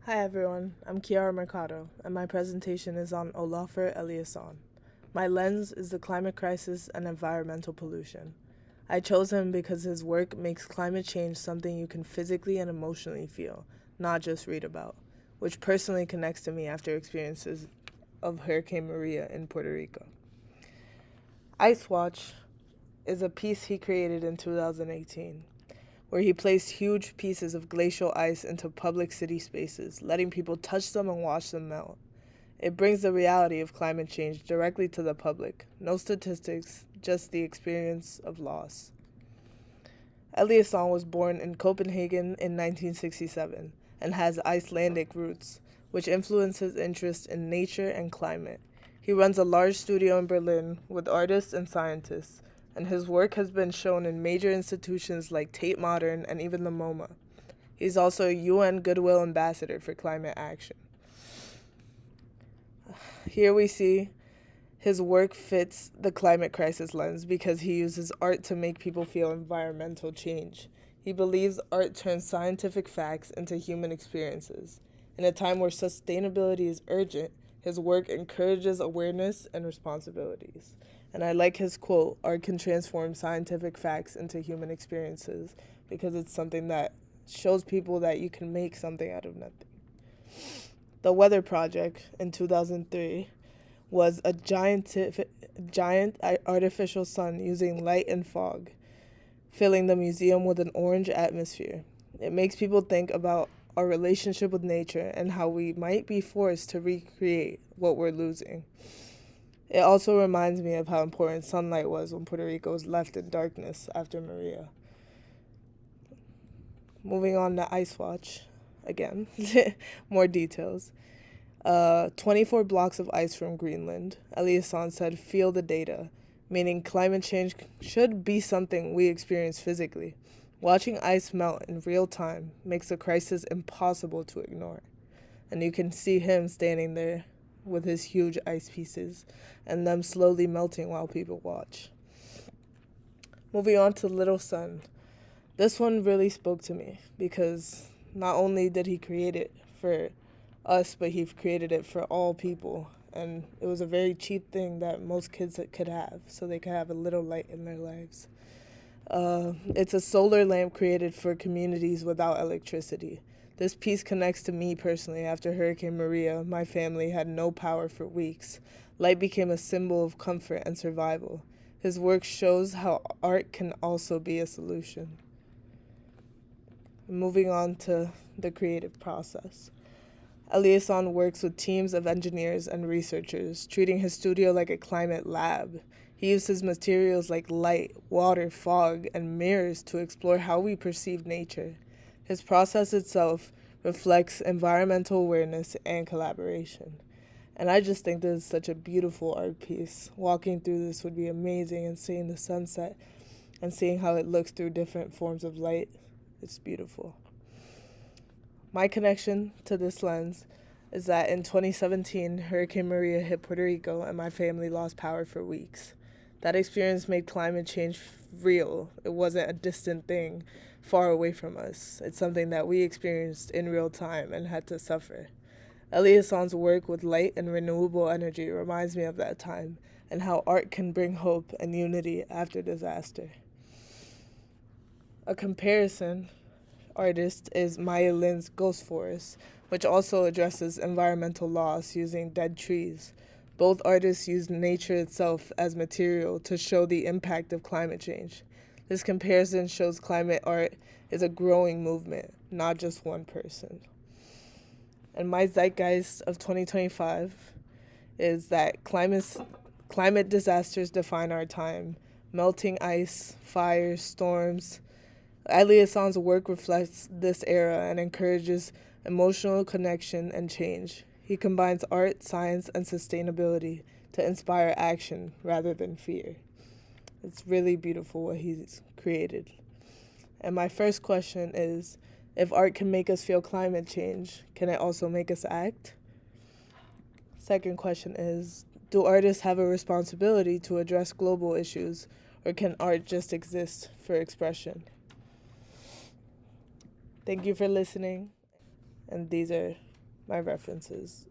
Hi everyone, I'm Chiara Mercado, and my presentation is on Olafur Eliasson. My lens is the climate crisis and environmental pollution. I chose him because his work makes climate change something you can physically and emotionally feel, not just read about, which personally connects to me after experiences of Hurricane Maria in Puerto Rico. Ice Watch is a piece he created in 2018, where he placed huge pieces of glacial ice into public city spaces, letting people touch them and watch them melt. It brings the reality of climate change directly to the public. No statistics, just the experience of loss. Eliasson was born in Copenhagen in 1967 and has Icelandic roots, which influence his interest in nature and climate. He runs a large studio in Berlin with artists and scientists, and his work has been shown in major institutions like Tate Modern and even the MoMA. He's also a UN Goodwill Ambassador for climate action. Here we see his work fits the climate crisis lens because he uses art to make people feel environmental change. He believes art turns scientific facts into human experiences. In a time where sustainability is urgent, his work encourages awareness and responsibilities. And I like his quote, "Art can transform scientific facts into human experiences," because it's something that shows people that you can make something out of nothing. The Weather Project in 2003 was a giant artificial sun using light and fog, filling the museum with an orange atmosphere. It makes people think about our relationship with nature and how we might be forced to recreate what we're losing. It also reminds me of how important sunlight was when Puerto Rico was left in darkness after Maria. Moving on to Ice Watch, again, more details. 24 blocks of ice from Greenland. Eliasson said, "Feel the data," meaning climate change should be something we experience physically. Watching ice melt in real time makes the crisis impossible to ignore. And you can see him standing there with his huge ice pieces and them slowly melting while people watch. Moving on to Little Sun. This one really spoke to me because not only did he create it for us, but he created it for all people. And it was a very cheap thing that most kids could have, so they could have a little light in their lives. It's a solar lamp created for communities without electricity. This piece connects to me personally. After Hurricane Maria, my family had no power for weeks. Light became a symbol of comfort and survival. His work shows how art can also be a solution. Moving on to the creative process. Eliasson works with teams of engineers and researchers, treating his studio like a climate lab. He uses materials like light, water, fog, and mirrors to explore how we perceive nature. His process itself reflects environmental awareness and collaboration. And I just think this is such a beautiful art piece. Walking through this would be amazing, and seeing the sunset and seeing how it looks through different forms of light. It's beautiful. My connection to this lens is that in 2017, Hurricane Maria hit Puerto Rico and my family lost power for weeks. That experience made climate change real. It wasn't a distant thing far away from us. It's something that we experienced in real time and had to suffer. Eliasson's work with light and renewable energy reminds me of that time and how art can bring hope and unity after disaster. A comparison artist is Maya Lin's Ghost Forest, which also addresses environmental loss using dead trees. Both artists use nature itself as material to show the impact of climate change. This comparison shows climate art is a growing movement, not just one person. And my zeitgeist of 2025 is that climate disasters define our time. Melting ice, fires, storms. Eliasson's work reflects this era and encourages emotional connection and change. He combines art, science, and sustainability to inspire action rather than fear. It's really beautiful what he's created. And my first question is, if art can make us feel climate change, can it also make us act? Second question is, do artists have a responsibility to address global issues, or can art just exist for expression? Thank you for listening, and these are my references.